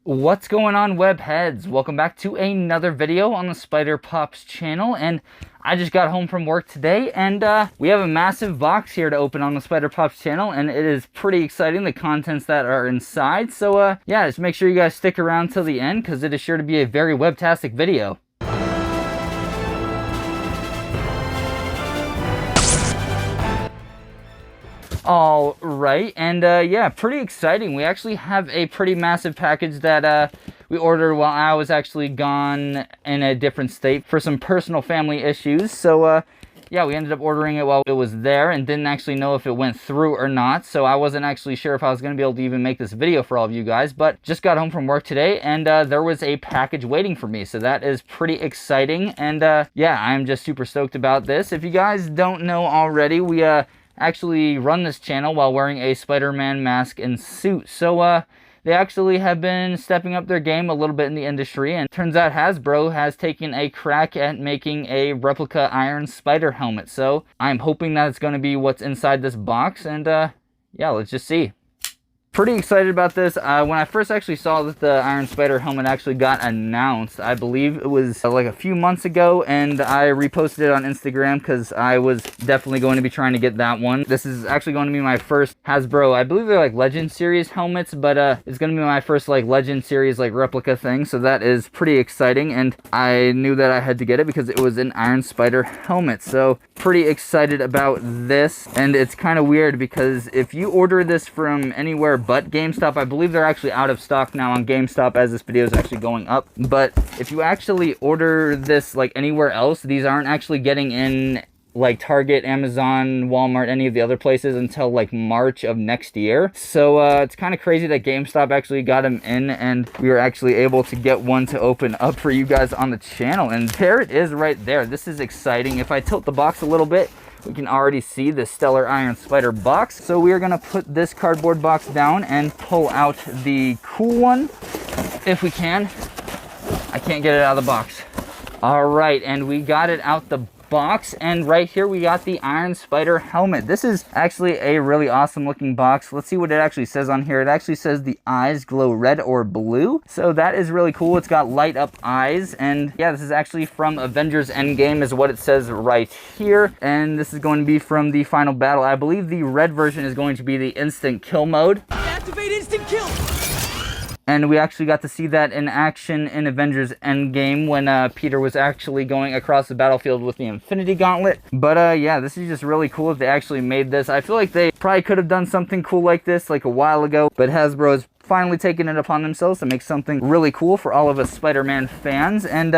What's going on, webheads? Welcome back to another video on the Spider Pops channel. And I just got home from work today, and we have a massive box here to open on the Spider Pops channel, and it is pretty exciting, the contents that are inside. So yeah, just make sure you guys stick around till the end, because it is sure to be a very webtastic video. All right, and yeah, pretty exciting. We actually have a pretty massive package that we ordered while I was actually gone in a different state for some personal family issues. So yeah, we ended up ordering it while it was there and didn't actually know if it went through or not. So I wasn't actually sure if I was going to be able to even make this video for all of you guys, but just got home from work today, and there was a package waiting for me. So that is pretty exciting, and yeah, I'm just super stoked about this. If you guys don't know already, we actually run this channel while wearing a Spider-Man mask and suit. So they actually have been stepping up their game a little bit in the industry, and turns out Hasbro has taken a crack at making a replica Iron Spider helmet. So I'm hoping that it's going to be what's inside this box, and yeah, let's just see. Pretty excited about this. When I first actually saw that the Iron Spider helmet actually got announced, I believe it was like a few months ago, and I reposted it on Instagram because I was definitely going to be trying to get that one. This is actually going to be my first Hasbro, I believe they're like Legend Series helmets, but it's going to be my first like Legend Series like replica thing, so that is pretty exciting, and I knew that I had to get it because it was an Iron Spider helmet. So pretty excited about this, and it's kind of weird because if you order this from anywhere but GameStop, I believe they're actually out of stock now on GameStop as this video is actually going up. But if you actually order this like anywhere else, these aren't actually getting in like Target, Amazon, Walmart, any of the other places until like March of next year. So it's kind of crazy that GameStop actually got them in, and we were actually able to get one to open up for you guys on the channel. And there it is right there. This is exciting. If I tilt the box a little bit, we can already see the Stellar Iron Spider box. So we are going to put this cardboard box down and pull out the cool one if we can. I can't get it out of the box. All right, and we got it out the box, and right here we got the Iron Spider helmet. This is actually a really awesome looking box. Let's see what it actually says on here. It actually says the eyes glow red or blue, so that is really cool. It's got light up eyes, and yeah, this is actually from Avengers Endgame is what it says right here, and this is going to be from the final battle. I believe the red version is going to be the instant kill mode. Activate instant kill! And we actually got to see that in action in Avengers Endgame when Peter was actually going across the battlefield with the Infinity Gauntlet. But yeah, this is just really cool that they actually made this. I feel like they probably could have done something cool like this like a while ago, but Hasbro has finally taken it upon themselves to make something really cool for all of us Spider-Man fans. And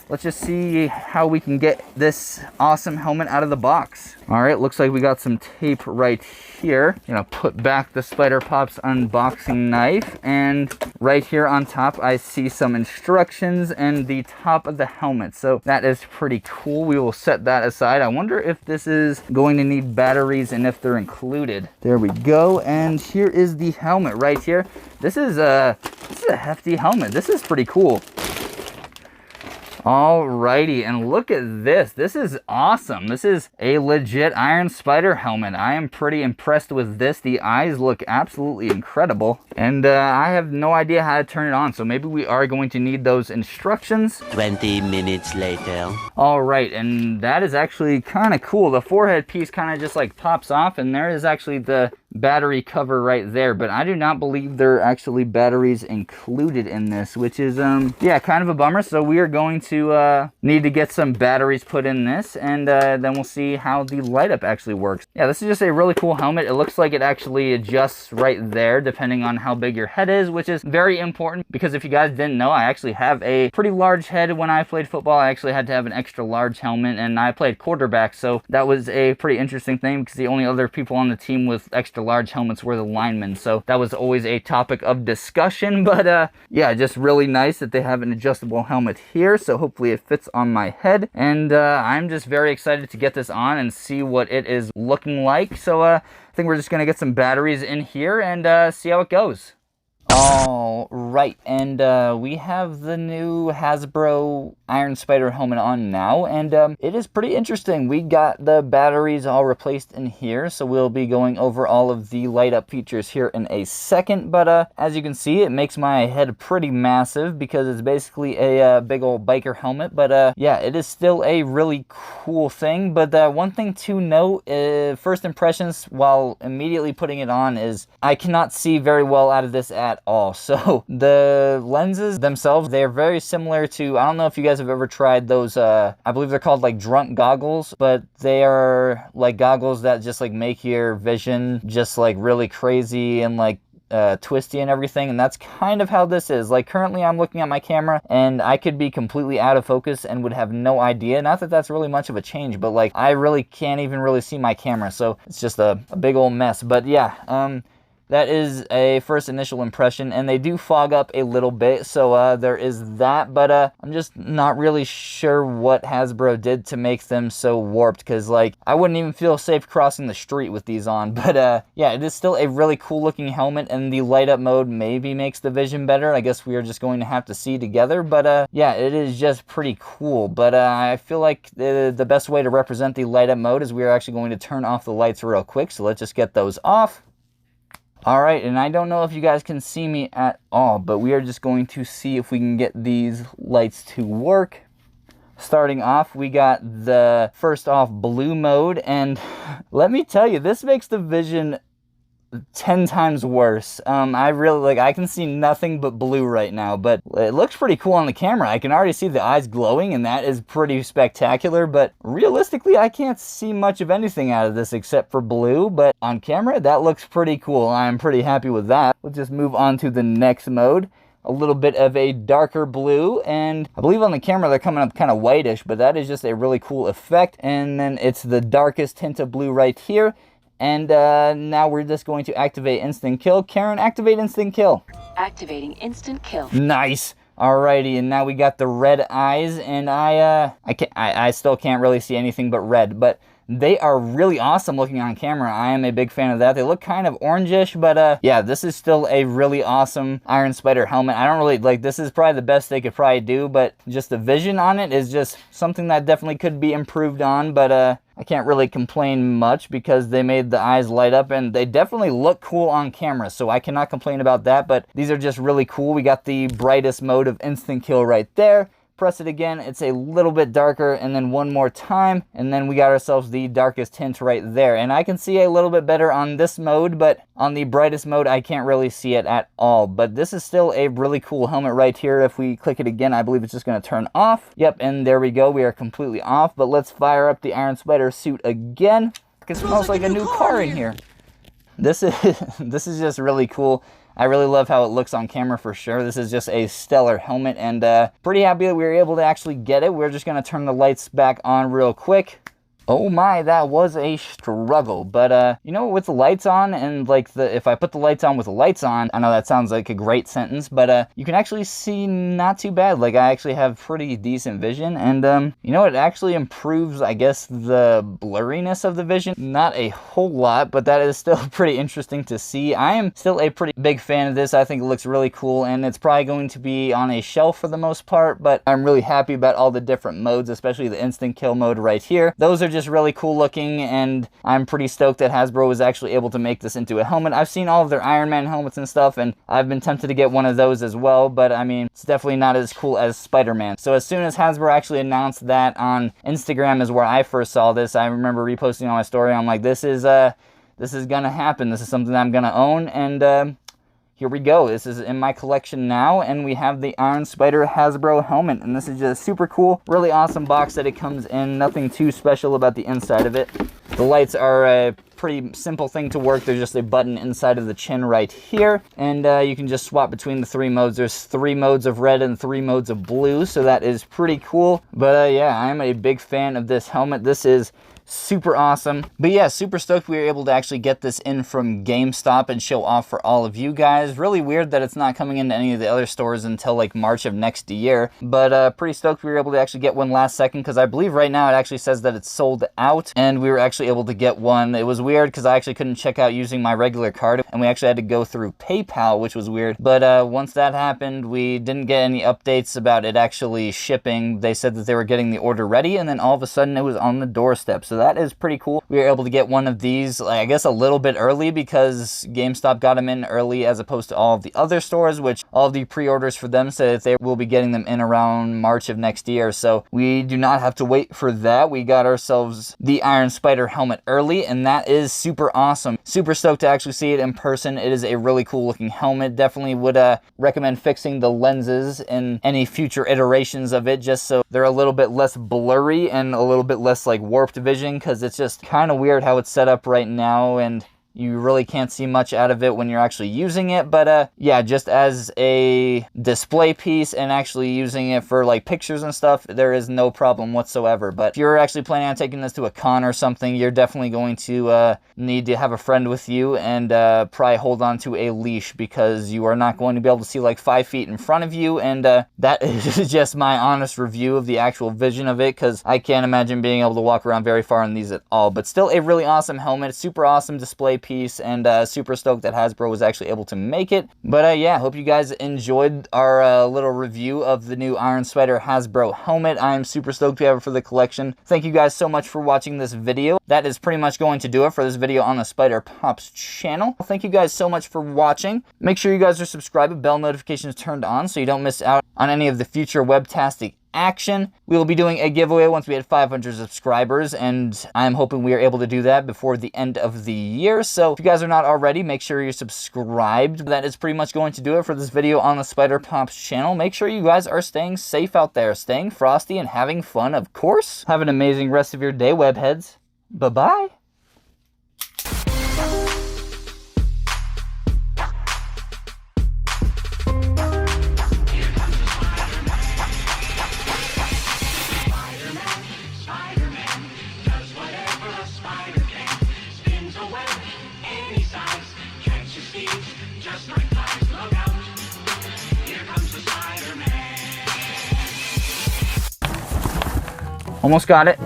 let's just see how we can get this awesome helmet out of the box. All right, looks like we got some tape right here. Put back the Spider Pops unboxing knife, and right here on top I see some instructions and the top of the helmet. So that is pretty cool. We will set that aside. I wonder if this is going to need batteries and if they're included. There we go, and here is the helmet right here. This is a hefty helmet. This is pretty cool. Alrighty, and look at this. This is awesome. This is a legit Iron Spider helmet. I am pretty impressed with this. The eyes look absolutely incredible, and I have no idea how to turn it on, so maybe we are going to need those instructions. 20 minutes later. Alright, and that is actually kind of cool. The forehead piece kind of just like pops off, and there is actually the battery cover right there, but I do not believe there are actually batteries included in this, which is yeah, kind of a bummer. So we are going to need to get some batteries put in this, and then we'll see how the light up actually works. Yeah, this is just a really cool helmet. It looks like it actually adjusts right there depending on how big your head is, which is very important because if you guys didn't know, I actually have a pretty large head. When I played football, I actually had to have an extra large helmet, and I played quarterback, so that was a pretty interesting thing because the only other people on the team with extra large helmets were the linemen, so that was always a topic of discussion. But yeah, just really nice that they have an adjustable helmet here, so hopefully it fits on my head, and I'm just very excited to get this on and see what it is looking like. So I think we're just gonna get some batteries in here and see how it goes. All right, and we have the new Hasbro Iron Spider helmet on now, and it is pretty interesting. We got the batteries all replaced in here, so we'll be going over all of the light up features here in a second, but as you can see, it makes my head pretty massive because it's basically a big old biker helmet, but yeah, it is still a really cool thing. But one thing to note, first impressions while immediately putting it on, is I cannot see very well out of this at all. So the lenses themselves, they're very similar to, I don't know if you guys have ever tried those, I believe they're called like drunk goggles, but they are like goggles that just like make your vision just like really crazy and like twisty and everything, and that's kind of how this is. Like currently I'm looking at my camera and I could be completely out of focus and would have no idea. Not that that's really much of a change, but like I really can't even really see my camera, so it's just a big old mess. But yeah, that is a first initial impression, and they do fog up a little bit, so there is that, but I'm just not really sure what Hasbro did to make them so warped, because like I wouldn't even feel safe crossing the street with these on. But yeah, it is still a really cool looking helmet, and the light up mode maybe makes the vision better. I guess we are just going to have to see together, but yeah, it is just pretty cool. But I feel like the best way to represent the light up mode is we are actually going to turn off the lights real quick, so let's just get those off. Alright, and I don't know if you guys can see me at all, but we are just going to see if we can get these lights to work. Starting off, we got the first off blue mode, and let me tell you, this makes the vision 10 times worse. I really, like, I can see nothing but blue right now, but it looks pretty cool on the camera. I can already see the eyes glowing, and that is pretty spectacular, but realistically, I can't see much of anything out of this except for blue, but on camera, that looks pretty cool. I'm pretty happy with that. Let's just move on to the next mode. A little bit of a darker blue, and I believe on the camera they're coming up kind of whitish, but that is just a really cool effect. And then it's the darkest hint of blue right here. And now we're just going to activate instant kill. Karen, activate instant kill. Activating instant kill. Nice. Alrighty, and now we got the red eyes, and I still can't really see anything but red, but they are really awesome looking on camera. I am a big fan of that. They look kind of orangish, but yeah, this is still a really awesome Iron Spider helmet. I don't really, like, this is probably the best they could probably do, but just the vision on it is just something that definitely could be improved on, but I can't really complain much because they made the eyes light up, and they definitely look cool on camera, so I cannot complain about that. But these are just really cool. We got the brightest mode of instant kill right there. Press it again, it's a little bit darker, and then one more time, and then we got ourselves the darkest hint right there. And I can see a little bit better on this mode, but on the brightest mode I can't really see it at all. But this is still a really cool helmet right here. If we click it again, I believe it's just going to turn off. Yep, and there we go, we are completely off. But let's fire up the Iron Spider suit again. It smells like a new car in here. This is just really cool. I really love how it looks on camera for sure. This is just a stellar helmet, and pretty happy that we were able to actually get it. We're just going to turn the lights back on real quick. Oh my, that was a struggle. But you know, with the lights on, and like if I put the lights on with the lights on, I know that sounds like a great sentence, but you can actually see not too bad. Like, I actually have pretty decent vision, and you know, it actually improves, I guess, the blurriness of the vision. Not a whole lot, but that is still pretty interesting to see. I am still a pretty big fan of this. I think it looks really cool, and it's probably going to be on a shelf for the most part, but I'm really happy about all the different modes, especially the instant kill mode right here. Those are just really cool looking, and I'm pretty stoked that Hasbro was actually able to make this into a helmet. I've seen all of their Iron Man helmets and stuff, and I've been tempted to get one of those as well, but I mean, it's definitely not as cool as Spider-Man. So as soon as Hasbro actually announced that on Instagram is where I first saw this, I remember reposting on my story. I'm like, this is gonna happen. This is something that I'm gonna own, and here we go. This is in my collection now, and we have the Iron Spider Hasbro helmet, and this is just super cool. Really awesome box that it comes in. Nothing too special about the inside of it. The lights are a pretty simple thing to work. There's just a button inside of the chin right here, and you can just swap between the 3 modes. There's 3 modes of red and 3 modes of blue, so that is pretty cool. But yeah, I'm a big fan of this helmet. This is super awesome. But yeah, super stoked we were able to actually get this in from GameStop and show off for all of you guys. Really weird that it's not coming into any of the other stores until like March of next year, but pretty stoked we were able to actually get one last second, because I believe right now it actually says that it's sold out, and we were actually able to get one. It was weird because I actually couldn't check out using my regular card, and we actually had to go through PayPal, which was weird. But once that happened, we didn't get any updates about it actually shipping. They said that they were getting the order ready, and then all of a sudden it was on the doorstep. So that is pretty cool. We were able to get one of these, I guess, a little bit early, because GameStop got them in early as opposed to all of the other stores, which all of the pre-orders for them said that they will be getting them in around March of next year. So we do not have to wait for that. We got ourselves the Iron Spider helmet early, and that is super awesome. Super stoked to actually see it in person. It is a really cool looking helmet. Definitely would recommend fixing the lenses in any future iterations of it, just so they're a little bit less blurry and a little bit less like warped vision, because it's just kind of weird how it's set up right now, and you really can't see much out of it when you're actually using it. But yeah, just as a display piece and actually using it for like pictures and stuff, there is no problem whatsoever. But if you're actually planning on taking this to a con or something, you're definitely going to need to have a friend with you, and probably hold on to a leash, because you are not going to be able to see like 5 feet in front of you. And that is just my honest review of the actual vision of it, because I can't imagine being able to walk around very far in these at all. But still a really awesome helmet, super awesome display piece, and super stoked that Hasbro was actually able to make it. But yeah, hope you guys enjoyed our little review of the new Iron Spider Hasbro helmet. I am super stoked to have it for the collection. Thank you guys so much for watching this video. That is pretty much going to do it for this video on the Spider Pops channel. Thank you guys so much for watching. Make sure you guys are subscribed, bell notifications turned on, so you don't miss out on any of the future webtastic action. We will be doing a giveaway once we hit 500 subscribers, and I'm hoping we are able to do that before the end of the year. So if you guys are not already, make sure you're subscribed. That is pretty much going to do it for this video on the Spider Pops channel. Make sure you guys are staying safe out there, staying frosty, and having fun, of course. Have an amazing rest of your day, webheads. Bye-bye. Almost got it.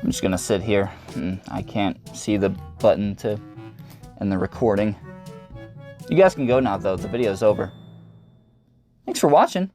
I'm just gonna sit here. I can't see the button to end the recording. You guys can go now though, the video's over. Thanks for watching.